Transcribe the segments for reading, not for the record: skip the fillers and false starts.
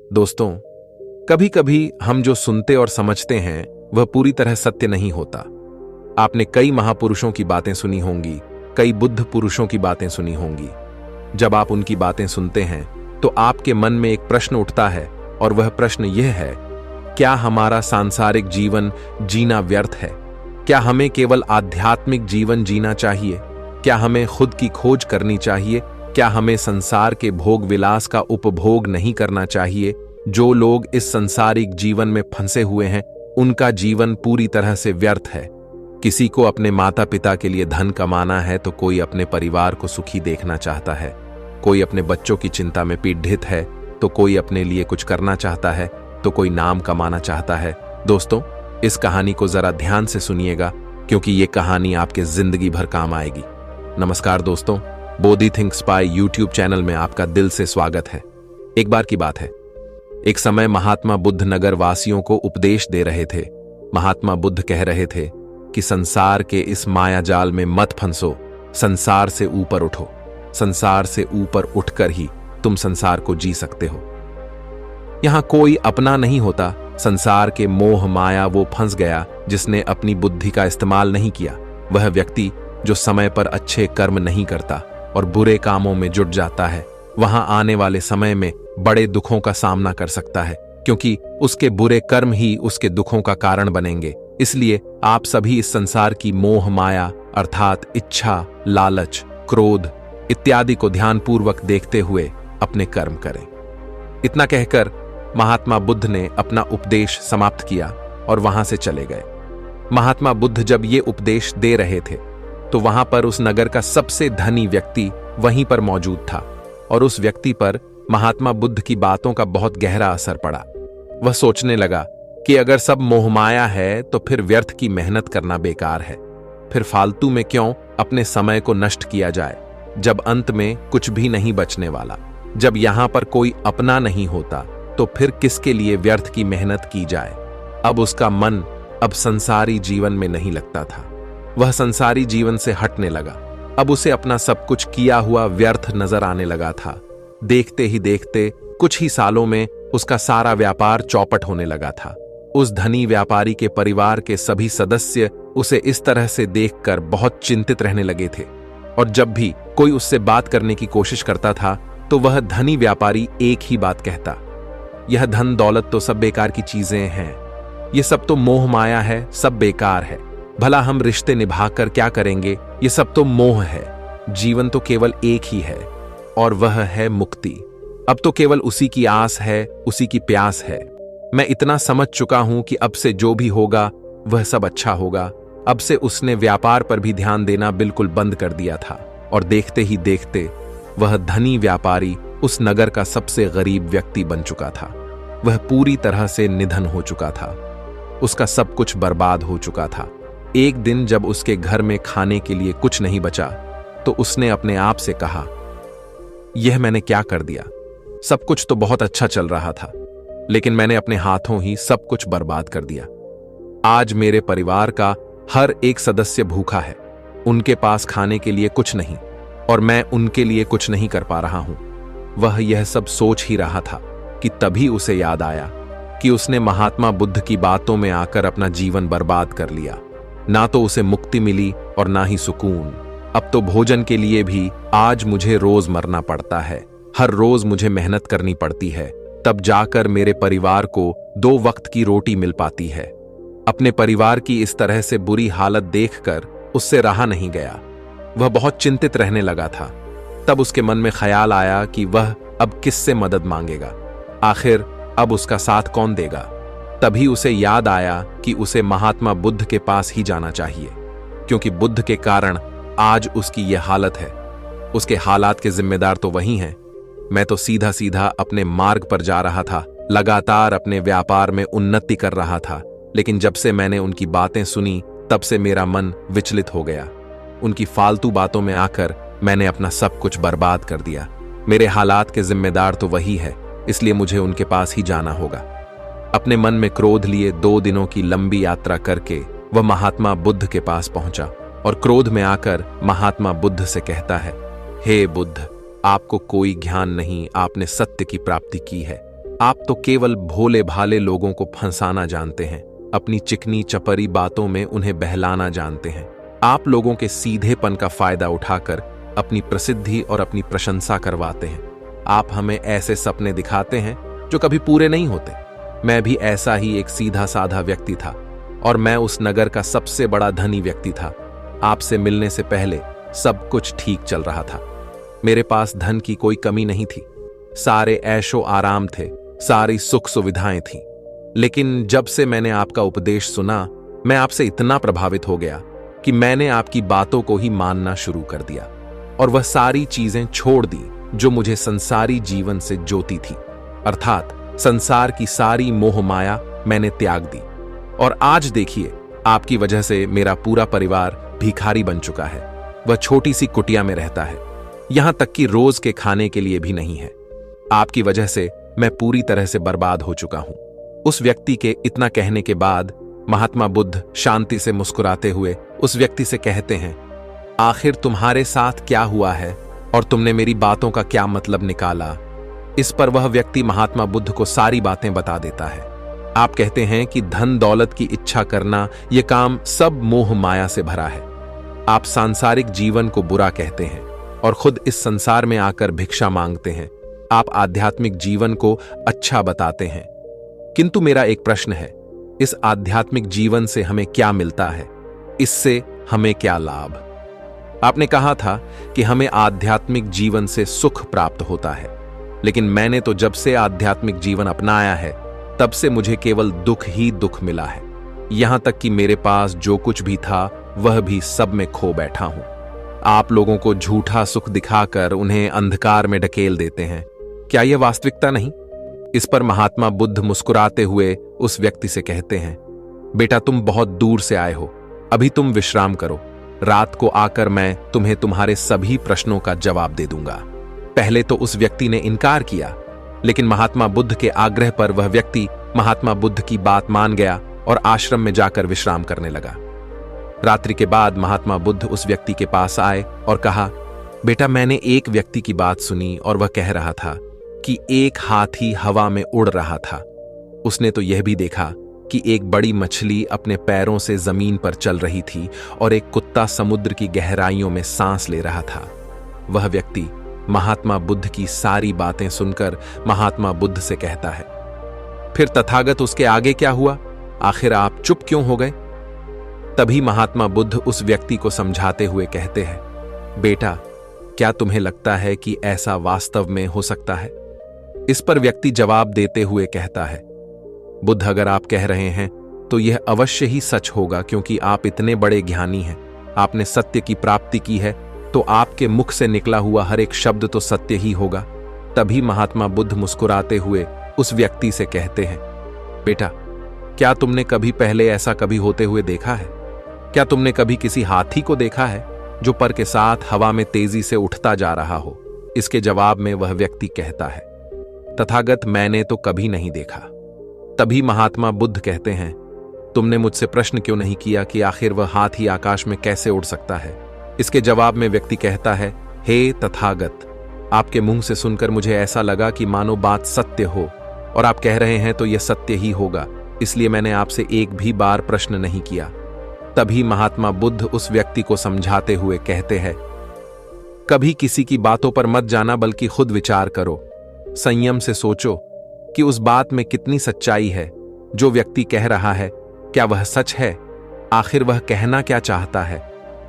दोस्तों, कभी कभी हम जो सुनते और समझते हैं वह पूरी तरह सत्य नहीं होता। आपने कई महापुरुषों की बातें सुनी होंगी, कई बुद्ध पुरुषों की बातें सुनी होंगी। जब आप उनकी बातें सुनते हैं तो आपके मन में एक प्रश्न उठता है और वह प्रश्न यह है, क्या हमारा सांसारिक जीवन जीना व्यर्थ है? क्या हमें केवल आध्यात्मिक जीवन जीना चाहिए? क्या हमें खुद की खोज करनी चाहिए? क्या हमें संसार के भोग विलास का उपभोग नहीं करना चाहिए? जो लोग इस संसारिक जीवन में फंसे हुए हैं उनका जीवन पूरी तरह से व्यर्थ है। किसी को अपने माता पिता के लिए धन कमाना है तो कोई अपने परिवार को सुखी देखना चाहता है, कोई अपने बच्चों की चिंता में पीड़ित है तो कोई अपने लिए कुछ करना चाहता है, तो कोई नाम कमाना चाहता है। दोस्तों, इस कहानी को जरा ध्यान से सुनिएगा क्योंकि ये कहानी आपके जिंदगी भर काम आएगी। नमस्कार दोस्तों, बोधि थिंक स्पाई यूट्यूब चैनल में आपका दिल से स्वागत है। एक बार की बात है, एक समय महात्मा बुद्ध नगर वासियों को उपदेश दे रहे थे। महात्मा बुद्ध कह रहे थे कि संसार के इस माया जाल में मत फंसो, संसार से ऊपर उठो। संसार से ऊपर उठकर ही तुम संसार को जी सकते हो। यहां कोई अपना नहीं होता। संसार के मोह माया वो फंस गया जिसने अपनी बुद्धि का इस्तेमाल नहीं किया। वह व्यक्ति जो समय पर अच्छे कर्म नहीं करता और बुरे कामों में जुट जाता है, वहां आने वाले समय में बड़े दुखों का सामना कर सकता है, क्योंकि उसके बुरे कर्म ही उसके दुखों का कारण बनेंगे। इसलिए आप सभी इस संसार की मोह माया अर्थात इच्छा, लालच, क्रोध इत्यादि को ध्यानपूर्वक देखते हुए अपने कर्म करें। इतना कहकर महात्मा बुद्ध ने अपना उपदेश समाप्त किया और वहां से चले गए। महात्मा बुद्ध जब ये उपदेश दे रहे थे तो वहां पर उस नगर का सबसे धनी व्यक्ति वहीं पर मौजूद था और उस व्यक्ति पर महात्मा बुद्ध की बातों का बहुत गहरा असर पड़ा। वह सोचने लगा कि अगर सब मोहमाया है तो फिर व्यर्थ की मेहनत करना बेकार है। फिर फालतू में क्यों अपने समय को नष्ट किया जाए, जब अंत में कुछ भी नहीं बचने वाला। जब यहां पर कोई अपना नहीं होता तो फिर किसके लिए व्यर्थ की मेहनत की जाए। अब उसका मन अब संसारी जीवन में नहीं लगता था। वह संसारी जीवन से हटने लगा। अब उसे अपना सब कुछ किया हुआ व्यर्थ नजर आने लगा था। देखते ही देखते कुछ ही सालों में उसका सारा व्यापार चौपट होने लगा था। उस धनी व्यापारी के परिवार के सभी सदस्य उसे इस तरह से देखकर बहुत चिंतित रहने लगे थे और जब भी कोई उससे बात करने की कोशिश करता था तो वह धनी व्यापारी एक ही बात कहता, यह धन दौलत तो सब बेकार की चीजें हैं, ये सब तो मोह माया है, सब बेकार है। भला हम रिश्ते निभाकर क्या करेंगे, ये सब तो मोह है। जीवन तो केवल एक ही है और वह है मुक्ति। अब तो केवल उसी की आस है, उसी की प्यास है। मैं इतना समझ चुका हूं कि अब से जो भी होगा वह सब अच्छा होगा। अब से उसने व्यापार पर भी ध्यान देना बिल्कुल बंद कर दिया था और देखते ही देखते वह धनी व्यापारी उस नगर का सबसे गरीब व्यक्ति बन चुका था। वह पूरी तरह से निधन हो चुका था। उसका सब कुछ बर्बाद हो चुका था। एक दिन जब उसके घर में खाने के लिए कुछ नहीं बचा तो उसने अपने आप से कहा, यह मैंने क्या कर दिया। सब कुछ तो बहुत अच्छा चल रहा था, लेकिन मैंने अपने हाथों ही सब कुछ बर्बाद कर दिया। आज मेरे परिवार का हर एक सदस्य भूखा है, उनके पास खाने के लिए कुछ नहीं और मैं उनके लिए कुछ नहीं कर पा रहा हूं। वह यह सब सोच ही रहा था कि तभी उसे याद आया कि उसने महात्मा बुद्ध की बातों में आकर अपना जीवन बर्बाद कर लिया। ना तो उसे मुक्ति मिली और ना ही सुकून। अब तो भोजन के लिए भी आज मुझे रोज मरना पड़ता है। हर रोज मुझे मेहनत करनी पड़ती है, तब जाकर मेरे परिवार को 2 वक्त की रोटी मिल पाती है। अपने परिवार की इस तरह से बुरी हालत देखकर उससे रहा नहीं गया। वह बहुत चिंतित रहने लगा था। तब उसके मन में ख्याल आया कि वह अब किससे मदद मांगेगा, आखिर अब उसका साथ कौन देगा। तभी उसे याद आया कि उसे महात्मा बुद्ध के पास ही जाना चाहिए, क्योंकि बुद्ध के कारण आज उसकी यह हालत है। उसके हालात के जिम्मेदार तो वही हैं। मैं तो सीधा सीधा अपने मार्ग पर जा रहा था, लगातार अपने व्यापार में उन्नति कर रहा था, लेकिन जब से मैंने उनकी बातें सुनी तब से मेरा मन विचलित हो गया। उनकी फालतू बातों में आकर मैंने अपना सब कुछ बर्बाद कर दिया। मेरे हालात के जिम्मेदार तो वही है, इसलिए मुझे उनके पास ही जाना होगा। अपने मन में क्रोध लिए 2 दिनों की लंबी यात्रा करके वह महात्मा बुद्ध के पास पहुंचा और क्रोध में आकर महात्मा बुद्ध से कहता है, हे बुद्ध, आपको कोई ज्ञान नहीं, आपने सत्य की प्राप्ति की है। आप तो केवल भोले भाले लोगों को फंसाना जानते हैं, अपनी चिकनी चपरी बातों में उन्हें बहलाना जानते हैं। आप लोगों के सीधेपन का फायदा उठाकर अपनी प्रसिद्धि और अपनी प्रशंसा करवाते हैं। आप हमें ऐसे सपने दिखाते हैं जो कभी पूरे नहीं होते। मैं भी ऐसा ही एक सीधा साधा व्यक्ति था और मैं उस नगर का सबसे बड़ा धनी व्यक्ति था। आपसे मिलने से पहले सब कुछ ठीक चल रहा था। मेरे पास धन की कोई कमी नहीं थी, सारे ऐशो आराम थे, सारी सुख सुविधाएं थीं। लेकिन जब से मैंने आपका उपदेश सुना, मैं आपसे इतना प्रभावित हो गया कि मैंने आपकी बातों को ही मानना शुरू कर दिया और वह सारी चीजें छोड़ दी जो मुझे संसारी जीवन से जोती थी। अर्थात संसार की सारी मोह माया मैंने त्याग दी। और आज देखिए, आपकी वजह से मेरा पूरा परिवार भिखारी बन चुका है। वह छोटी सी कुटिया में रहता है, यहां तक कि रोज के खाने के लिए भी नहीं है। आपकी वजह से मैं पूरी तरह से बर्बाद हो चुका हूं। उस व्यक्ति के इतना कहने के बाद महात्मा बुद्ध शांति से मुस्कुराते हुए उस व्यक्ति से कहते हैं, आखिर तुम्हारे साथ क्या हुआ है और तुमने मेरी बातों का क्या मतलब निकाला? इस पर वह व्यक्ति महात्मा बुद्ध को सारी बातें बता देता है। आप कहते हैं कि धन दौलत की इच्छा करना यह काम सब मोह माया से भरा है। आप सांसारिक जीवन को बुरा कहते हैं और खुद इस संसार में आकर भिक्षा मांगते हैं। आप आध्यात्मिक जीवन को अच्छा बताते हैं, किंतु मेरा एक प्रश्न है, इस आध्यात्मिक जीवन से हमें क्या मिलता है? इससे हमें क्या लाभ? आपने कहा था कि हमें आध्यात्मिक जीवन से सुख प्राप्त होता है, लेकिन मैंने तो जब से आध्यात्मिक जीवन अपनाया है तब से मुझे केवल दुख ही दुख मिला है। यहां तक कि मेरे पास जो कुछ भी था वह भी सब में खो बैठा हूं। आप लोगों को झूठा सुख दिखाकर उन्हें अंधकार में ढकेल देते हैं। क्या यह वास्तविकता नहीं? इस पर महात्मा बुद्ध मुस्कुराते हुए उस व्यक्ति से कहते हैं, बेटा तुम बहुत दूर से आए हो, अभी तुम विश्राम करो। रात को आकर मैं तुम्हें तुम्हारे सभी प्रश्नों का जवाब दे दूंगा। पहले तो उस व्यक्ति ने इनकार किया, लेकिन महात्मा बुद्ध के आग्रह पर वह व्यक्ति महात्मा बुद्ध की बात मान गया और आश्रम में जाकर विश्राम करने लगा। रात्रि के बाद महात्मा बुद्ध उस व्यक्ति के पास आए और कहा, बेटा मैंने एक व्यक्ति की बात सुनी और वह कह रहा था कि एक हाथी हवा में उड़ रहा था। उसने तो यह भी देखा कि एक बड़ी मछली अपने पैरों से जमीन पर चल रही थी और एक कुत्ता समुद्र की गहराइयों में सांस ले रहा था। वह व्यक्ति महात्मा बुद्ध की सारी बातें सुनकर महात्मा बुद्ध से कहता है, फिर तथागत उसके आगे क्या हुआ? आखिर आप चुप क्यों हो गए? तभी महात्मा बुद्ध उस व्यक्ति को समझाते हुए कहते हैं, बेटा क्या तुम्हें लगता है कि ऐसा वास्तव में हो सकता है? इस पर व्यक्ति जवाब देते हुए कहता है, बुद्ध अगर आप कह रहे हैं तो यह अवश्य ही सच होगा, क्योंकि आप इतने बड़े ज्ञानी हैं, आपने सत्य की प्राप्ति की है, तो आपके मुख से निकला हुआ हर एक शब्द तो सत्य ही होगा। तभी महात्मा बुद्ध मुस्कुराते हुए उस व्यक्ति से कहते हैं, बेटा क्या तुमने कभी पहले ऐसा कभी होते हुए देखा है? क्या तुमने कभी किसी हाथी को देखा है जो पर के साथ हवा में तेजी से उठता जा रहा हो? इसके जवाब में वह व्यक्ति कहता है, तथागत मैंने तो कभी नहीं देखा। तभी महात्मा बुद्ध कहते हैं, तुमने मुझसे प्रश्न क्यों नहीं किया कि आखिर वह हाथी आकाश में कैसे उड़ सकता है? इसके जवाब में व्यक्ति कहता है, हे तथागत, आपके मुंह से सुनकर मुझे ऐसा लगा कि मानो बात सत्य हो और आप कह रहे हैं तो यह सत्य ही होगा, इसलिए मैंने आपसे एक भी बार प्रश्न नहीं किया। तभी महात्मा बुद्ध उस व्यक्ति को समझाते हुए कहते हैं, कभी किसी की बातों पर मत जाना, बल्कि खुद विचार करो, संयम से सोचो कि उस बात में कितनी सच्चाई है। जो व्यक्ति कह रहा है क्या वह सच है? आखिर वह कहना क्या चाहता है?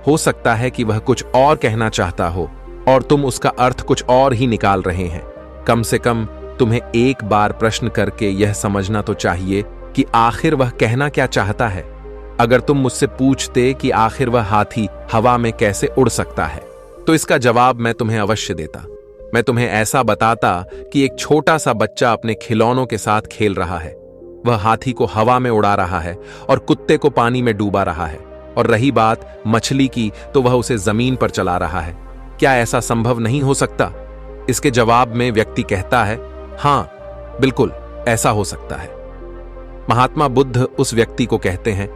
हो सकता है कि वह कुछ और कहना चाहता हो और तुम उसका अर्थ कुछ और ही निकाल रहे हैं। कम से कम तुम्हें एक बार प्रश्न करके यह समझना तो चाहिए कि आखिर वह कहना क्या चाहता है। अगर तुम मुझसे पूछते कि आखिर वह हाथी हवा में कैसे उड़ सकता है, तो इसका जवाब मैं तुम्हें अवश्य देता। मैं तुम्हें ऐसा बताता कि एक छोटा सा बच्चा अपने खिलौनों के साथ खेल रहा है, वह हाथी को हवा में उड़ा रहा है और कुत्ते को पानी में डूबा रहा है, और रही बात मछली की तो वह उसे जमीन पर चला रहा है। क्या ऐसा संभव नहीं हो सकता? इसके जवाब में व्यक्ति कहता है, हाँ बिल्कुल ऐसा हो सकता है। महात्मा बुद्ध उस व्यक्ति को कहते हैं,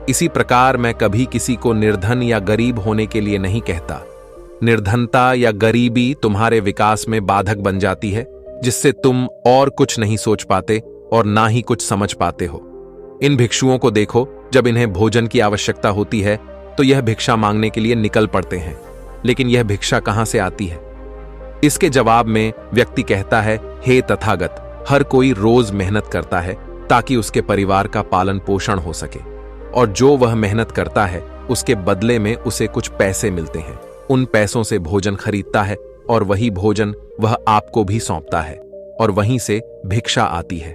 इसी प्रकार मैं कभी किसी को निर्धन या गरीब होने के लिए नहीं कहता। निर्धनता या गरीबी तुम्हारे विकास में बाधक बन जाती है, जिससे तुम और कुछ नहीं सोच पाते और ना ही कुछ समझ पाते हो। इन भिक्षुओं को देखो, जब इन्हें भोजन की आवश्यकता होती है तो यह भिक्षा मांगने के लिए निकल पड़ते हैं, लेकिन यह भिक्षा कहां से आती है? इसके जवाब में व्यक्ति कहता है, हे तथागत, हर कोई रोज मेहनत करता है ताकि उसके परिवार का पालन पोषण हो सके, और जो वह मेहनत करता है उसके बदले में उसे कुछ पैसे मिलते हैं। उन पैसों से भोजन खरीदता है और वही भोजन वह आपको भी सौंपता है, और वहीं से भिक्षा आती है।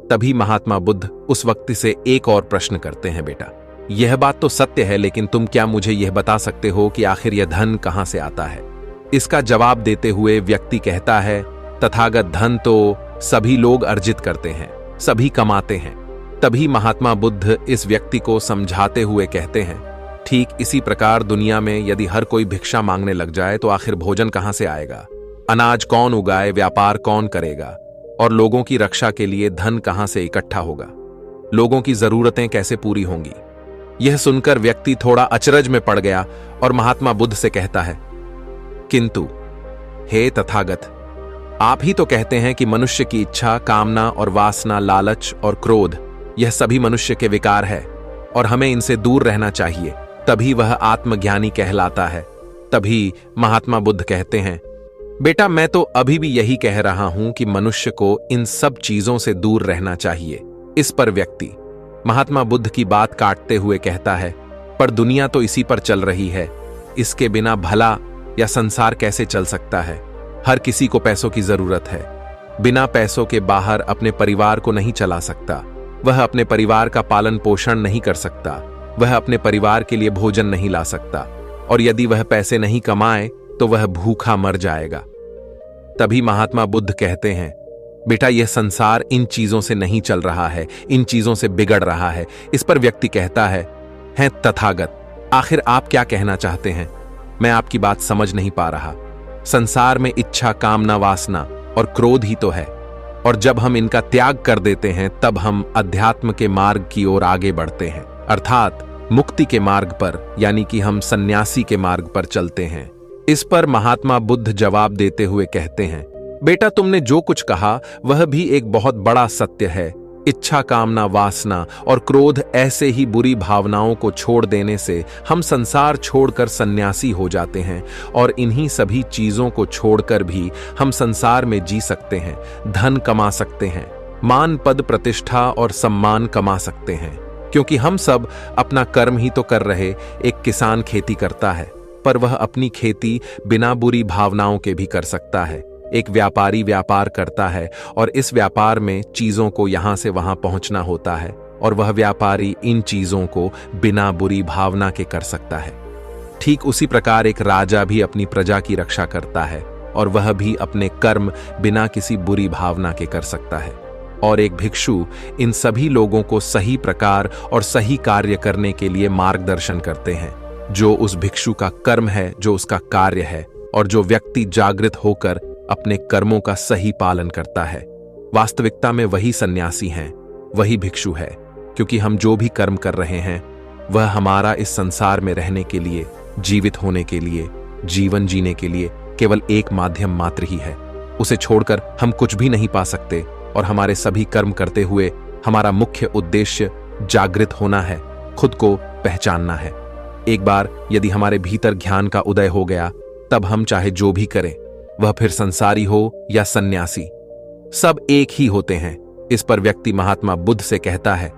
तभी महात्मा बुद्ध उस व्यक्ति से एक और प्रश्न करते हैं, बेटा, यह बात तो सत्य है, लेकिन तुम क्या मुझे यह बता सकते हो कि आखिर यह धन कहां से आता है? इसका जवाब देते हुए व्यक्ति कहता है, तथागत, धन तो सभी लोग अर्जित करते हैं, सभी कमाते हैं। तभी महात्मा बुद्ध इस व्यक्ति को समझाते हुए कहते हैं, ठीक इसी प्रकार दुनिया में यदि हर कोई भिक्षा मांगने लग जाए तो आखिर भोजन कहां से आएगा? अनाज कौन उगाए, व्यापार कौन करेगा, और लोगों की रक्षा के लिए धन कहां से इकट्ठा होगा? लोगों की जरूरतें कैसे पूरी होंगी? यह सुनकर व्यक्ति थोड़ा अचरज में पड़ गया और महात्मा बुद्ध से कहता है, किंतु हे तथागत, आप ही तो कहते हैं कि मनुष्य की इच्छा, कामना और वासना, लालच और क्रोध, यह सभी मनुष्य के विकार है और हमें इनसे दूर रहना चाहिए, तभी वह आत्मज्ञानी कहलाता है। तभी महात्मा बुद्ध कहते हैं, बेटा, मैं तो अभी भी यही कह रहा हूं कि मनुष्य को इन सब चीजों से दूर रहना चाहिए। इस पर व्यक्ति महात्मा बुद्ध की बात काटते हुए कहता है, पर दुनिया तो इसी पर चल रही है, इसके बिना भला या संसार कैसे चल सकता है? हर किसी को पैसों की जरूरत है, बिना पैसों के बाहर अपने परिवार को नहीं चला सकता, वह अपने परिवार का पालन पोषण नहीं कर सकता, वह अपने परिवार के लिए भोजन नहीं ला सकता, और यदि वह पैसे नहीं कमाए तो वह भूखा मर जाएगा। तभी महात्मा बुद्ध कहते हैं, बेटा, यह संसार इन चीजों से नहीं चल रहा है, इन चीजों से बिगड़ रहा है। इस पर व्यक्ति कहता है, हैं तथागत, आखिर आप क्या कहना चाहते हैं? मैं आपकी बात समझ नहीं पा रहा। संसार में इच्छा, कामना, वासना और क्रोध ही तो है, और जब हम इनका त्याग कर देते हैं तब हम अध्यात्म के मार्ग की ओर आगे बढ़ते हैं, अर्थात मुक्ति के मार्ग पर, यानी कि हम सन्यासी के मार्ग पर चलते हैं। इस पर महात्मा बुद्ध जवाब देते हुए कहते हैं, बेटा, तुमने जो कुछ कहा वह भी एक बहुत बड़ा सत्य है। इच्छा, कामना, वासना और क्रोध ऐसे ही बुरी भावनाओं को छोड़ देने से हम संसार छोड़कर सन्यासी हो जाते हैं, और इन्हीं सभी चीजों को छोड़कर भी हम संसार में जी सकते हैं, धन कमा सकते हैं, मान, पद, प्रतिष्ठा और सम्मान कमा सकते हैं, क्योंकि हम सब अपना कर्म ही तो कर रहे। एक किसान खेती करता है, पर वह अपनी खेती बिना बुरी भावनाओं के भी कर सकता है। एक व्यापारी व्यापार करता है और इस व्यापार में चीजों को यहां से वहां पहुंचना होता है, और वह व्यापारी इन चीजों को बिना बुरी भावना के कर सकता है। ठीक उसी प्रकार एक राजा भी अपनी प्रजा की रक्षा करता है, और वह भी अपने कर्म बिना किसी बुरी भावना के कर सकता है। और एक भिक्षु इन सभी लोगों को सही प्रकार और सही कार्य करने के लिए मार्गदर्शन करते हैं, जो उस भिक्षु का कर्म है, जो उसका कार्य है, और जो व्यक्ति जागृत होकर अपने कर्मों का सही पालन करता है। वास्तविकता में वही सन्यासी हैं, वही भिक्षु है, क्योंकि हम जो भी कर्म कर रहे हैं वह हमारा इस संसार में रहने के लिए, जीवित होने के लिए, जीवन जीने के लिए केवल एक माध्यम मात्र ही है। उसे छोड़कर हम कुछ भी नहीं पा सकते, और हमारे सभी कर्म करते हुए हमारा मुख्य उद्देश्य जागृत होना है, खुद को पहचानना है। एक बार यदि हमारे भीतर ज्ञान का उदय हो गया, तब हम चाहे जो भी करें, वह फिर संसारी हो या सन्यासी, सब एक ही होते हैं। इस पर व्यक्ति महात्मा बुद्ध से कहता है,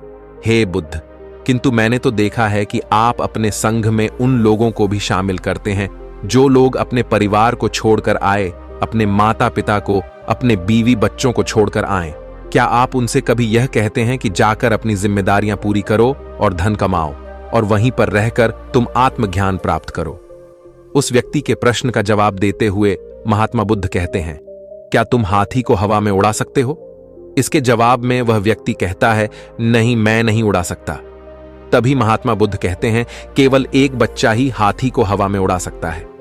हे बुद्ध, किंतु मैंने तो देखा है कि आप अपने संघ में उन लोगों को भी शामिल करते हैं जो लोग अपने परिवार को छोड़कर आए, अपने माता पिता को, अपने बीवी बच्चों को छोड़कर आए। क्या आप उनसे कभी यह कहते हैं कि जाकर अपनी जिम्मेदारियां पूरी करो और धन कमाओ, और वहीं पर रहकर तुम आत्मज्ञान प्राप्त करो? उस व्यक्ति के प्रश्न का जवाब देते हुए महात्मा बुद्ध कहते हैं, क्या तुम हाथी को हवा में उड़ा सकते हो? इसके जवाब में वह व्यक्ति कहता है, नहीं, मैं नहीं उड़ा सकता। तभी महात्मा बुद्ध कहते हैं, केवल एक बच्चा ही हाथी को हवा में उड़ा सकता है।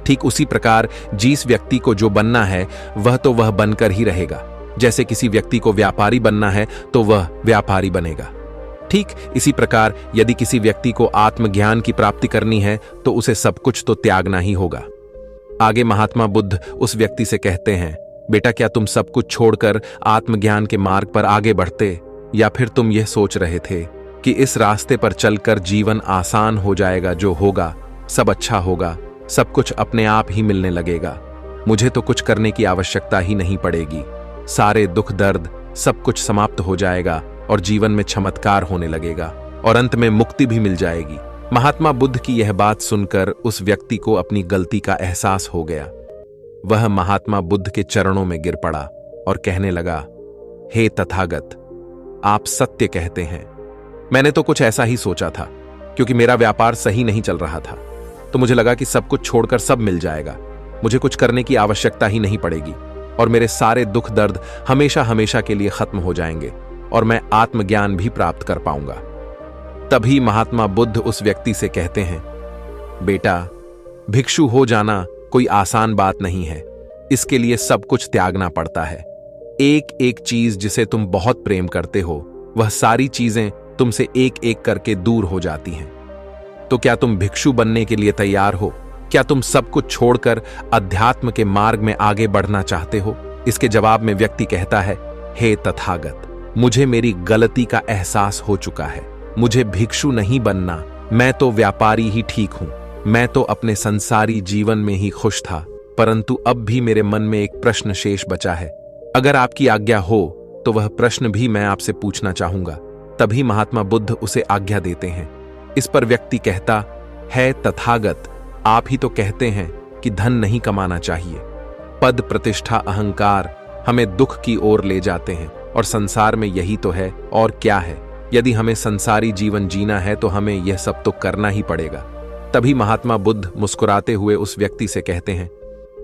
ठीक उसी प्रकार जिस व्यक्ति को जो बनना है वह तो वह बनकर ही रहेगा। जैसे किसी व्यक्ति को व्यापारी बनना है तो वह व्यापारी बनेगा। ठीक इसी प्रकार यदि किसी व्यक्ति को आत्मज्ञान की प्राप्ति करनी है तो उसे सब कुछ तो त्यागना ही होगा। आगे महात्मा बुद्ध उस व्यक्ति से कहते हैं, बेटा, क्या तुम सब कुछ छोड़कर आत्मज्ञान के मार्ग पर आगे बढ़ते, या फिर तुम यह सोच रहे थे कि इस रास्ते पर चलकर जीवन आसान हो जाएगा, जो होगा सब अच्छा होगा, सब कुछ अपने आप ही मिलने लगेगा, मुझे तो कुछ करने की आवश्यकता ही नहीं पड़ेगी, सारे दुख दर्द सब कुछ समाप्त हो जाएगा और जीवन में चमत्कार होने लगेगा और अंत में मुक्ति भी मिल जाएगी। महात्मा बुद्ध की यह बात सुनकर उस व्यक्ति को अपनी गलती का एहसास हो गया। वह महात्मा बुद्ध के चरणों में गिर पड़ा और कहने लगा, हे तथागत, आप सत्य कहते हैं। मैंने तो कुछ ऐसा ही सोचा था, क्योंकि मेरा व्यापार सही नहीं चल रहा था, तो मुझे लगा कि सब कुछ छोड़कर सब मिल जाएगा, मुझे कुछ करने की आवश्यकता ही नहीं पड़ेगी और मेरे सारे दुख दर्द हमेशा हमेशा के लिए खत्म हो जाएंगे और मैं आत्मज्ञान भी प्राप्त कर पाऊंगा। तभी महात्मा बुद्ध उस व्यक्ति से कहते हैं, बेटा, भिक्षु हो जाना कोई आसान बात नहीं है, इसके लिए सब कुछ त्यागना पड़ता है। एक एक चीज जिसे तुम बहुत प्रेम करते हो, वह सारी चीजें तुमसे एक एक करके दूर हो जाती हैं। तो क्या तुम भिक्षु बनने के लिए तैयार हो? क्या तुम सब कुछ छोड़कर अध्यात्म के मार्ग में आगे बढ़ना चाहते हो? इसके जवाब में व्यक्ति कहता है, हे तथागत, मुझे मेरी गलती का एहसास हो चुका है, मुझे भिक्षु नहीं बनना, मैं तो व्यापारी ही ठीक हूं। मैं तो अपने संसारी जीवन में ही खुश था, परंतु अब भी मेरे मन में एक प्रश्न शेष बचा है। अगर आपकी आज्ञा हो तो वह प्रश्न भी मैं आपसे पूछना चाहूंगा। तभी महात्मा बुद्ध उसे आज्ञा देते हैं। इस पर व्यक्ति कहता है, तथागत, आप ही तो कहते हैं कि धन नहीं कमाना चाहिए, पद प्रतिष्ठा अहंकार हमें दुख की ओर ले जाते हैं और संसार में यही तो है, और क्या है। यदि हमें संसारी जीवन जीना है तो हमें यह सब तो करना ही पड़ेगा। तभी महात्मा बुद्ध मुस्कुराते हुए उस व्यक्ति से कहते हैं,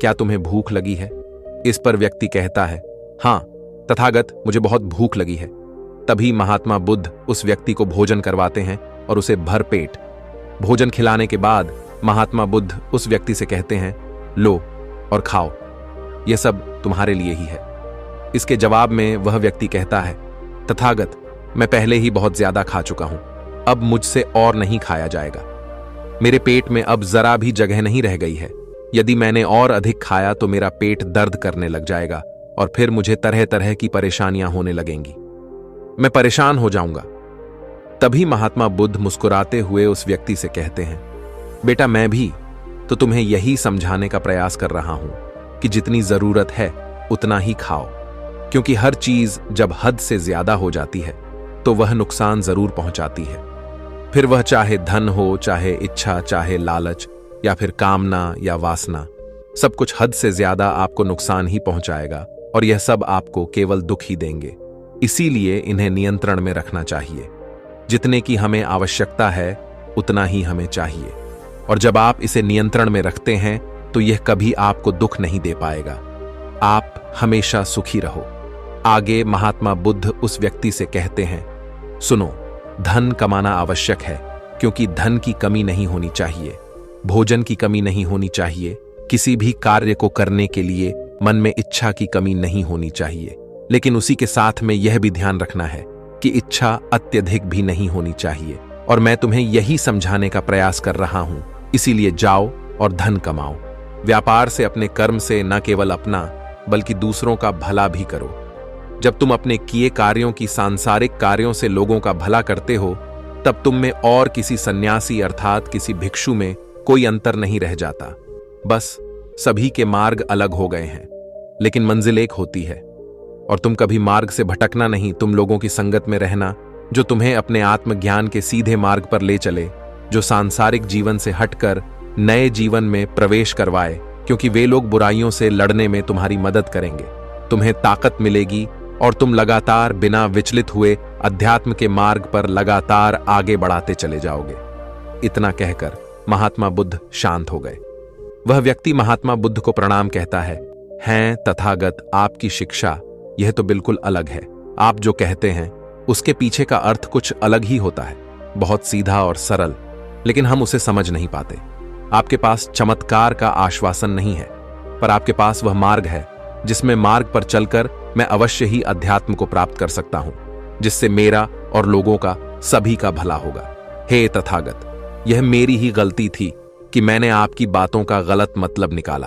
क्या तुम्हें भूख लगी है? इस पर व्यक्ति कहता है, हाँ तथागत, मुझे बहुत भूख लगी है। तभी महात्मा बुद्ध उस व्यक्ति को भोजन करवाते हैं और उसे भर पेट भोजन खिलाने के बाद महात्मा बुद्ध उस व्यक्ति से कहते हैं, लो और खाओ, यह सब तुम्हारे लिए ही है। इसके जवाब में वह व्यक्ति कहता है, तथागत, मैं पहले ही बहुत ज्यादा खा चुका हूं, अब मुझसे और नहीं खाया जाएगा। मेरे पेट में अब जरा भी जगह नहीं रह गई है। यदि मैंने और अधिक खाया तो मेरा पेट दर्द करने लग जाएगा और फिर मुझे तरह तरह की परेशानियां होने लगेंगी, मैं परेशान हो जाऊंगा। तभी महात्मा बुद्ध मुस्कुराते हुए उस व्यक्ति से कहते हैं, बेटा, मैं भी तो तुम्हें यही समझाने का प्रयास कर रहा हूं कि जितनी जरूरत है उतना ही खाओ, क्योंकि हर चीज जब हद से ज्यादा हो जाती है तो वह नुकसान जरूर पहुंचाती है। फिर वह चाहे धन हो, चाहे इच्छा, चाहे लालच, या फिर कामना या वासना, सब कुछ हद से ज्यादा आपको नुकसान ही पहुंचाएगा और यह सब आपको केवल दुख ही देंगे। इसीलिए इन्हें नियंत्रण में रखना चाहिए। जितने की हमें आवश्यकता है उतना ही हमें चाहिए, और जब आप इसे नियंत्रण में रखते हैं तो यह कभी आपको दुख नहीं दे पाएगा। आप हमेशा सुखी रहो। आगे महात्मा बुद्ध उस व्यक्ति से कहते हैं, सुनो, धन कमाना आवश्यक है, क्योंकि धन की कमी नहीं होनी चाहिए, भोजन की कमी नहीं होनी चाहिए, किसी भी कार्य को करने के लिए मन में इच्छा की कमी नहीं होनी चाहिए। लेकिन उसी के साथ में यह भी ध्यान रखना है कि इच्छा अत्यधिक भी नहीं होनी चाहिए, और मैं तुम्हें यही समझाने का प्रयास कर रहा हूं। इसीलिए जाओ और धन कमाओ। व्यापार से, अपने कर्म से न केवल अपना बल्कि दूसरों का भला भी करो। जब तुम अपने किए कार्यों की सांसारिक कार्यों से लोगों का भला करते हो, तब तुम में और किसी सन्यासी अर्थात किसी भिक्षु में कोई अंतर नहीं रह जाता। बस सभी के मार्ग अलग हो गए हैं, लेकिन मंजिल एक होती है। और तुम कभी मार्ग से भटकना नहीं, तुम लोगों की संगत में रहना जो तुम्हें अपने आत्मज्ञान के सीधे मार्ग पर ले चले, जो सांसारिक जीवन से हटकर नए जीवन में प्रवेश करवाए, क्योंकि वे लोग बुराइयों से लड़ने में तुम्हारी मदद करेंगे। तुम्हें ताकत मिलेगी और तुम लगातार बिना विचलित हुए अध्यात्म के मार्ग पर लगातार आगे बढ़ाते चले जाओगे। इतना कहकर महात्मा बुद्ध शांत हो गए। वह व्यक्ति महात्मा बुद्ध को प्रणाम कहता है, हैं तथागत, आपकी शिक्षा यह तो बिल्कुल अलग है। आप जो कहते हैं उसके पीछे का अर्थ कुछ अलग ही होता है, बहुत सीधा और सरल, लेकिन हम उसे समझ नहीं पाते। आपके पास चमत्कार का आश्वासन नहीं है, पर आपके पास वह मार्ग है जिसमें मार्ग पर चलकर मैं अवश्य ही अध्यात्म को प्राप्त कर सकता हूं, जिससे मेरा और लोगों का, सभी का भला होगा। हे तथागत, यह मेरी ही गलती थी कि मैंने आपकी बातों का गलत मतलब निकाला,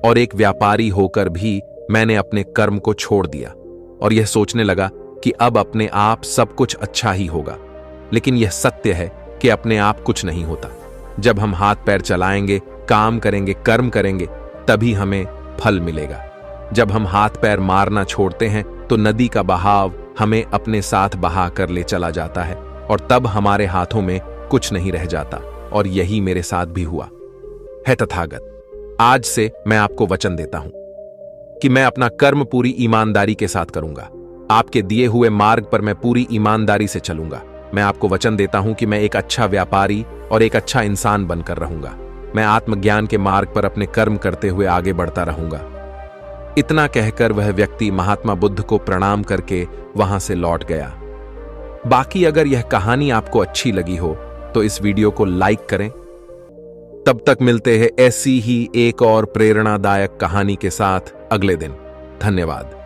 और एक व्यापारी होकर भी मैंने अपने कर्म को छोड़ दिया और यह सोचने लगा कि अब अपने आप सब कुछ अच्छा ही होगा। लेकिन यह सत्य है कि अपने आप कुछ नहीं होता। जब हम हाथ पैर चलाएंगे, काम करेंगे, कर्म करेंगे, तभी हमें फल मिलेगा। जब हम हाथ पैर मारना छोड़ते हैं तो नदी का बहाव हमें अपने साथ बहा कर ले चला जाता है और तब हमारे हाथों में कुछ नहीं रह जाता। और यही मेरे साथ भी हुआ है। तथागत, आज से मैं आपको वचन देता हूं कि मैं अपना कर्म पूरी ईमानदारी के साथ करूंगा। आपके दिए हुए मार्ग पर मैं पूरी ईमानदारी से चलूंगा। मैं आपको वचन देता हूं कि मैं एक अच्छा व्यापारी और एक अच्छा इंसान बनकर रहूंगा। मैं आत्मज्ञान के मार्ग पर अपने कर्म करते हुए आगे बढ़ता रहूंगा। इतना कहकर वह व्यक्ति महात्मा बुद्ध को प्रणाम करके वहां से लौट गया। बाकी अगर यह कहानी आपको अच्छी लगी हो तो इस वीडियो को लाइक करें। तब तक मिलते हैं ऐसी ही एक और प्रेरणादायक कहानी के साथ अगले दिन। धन्यवाद।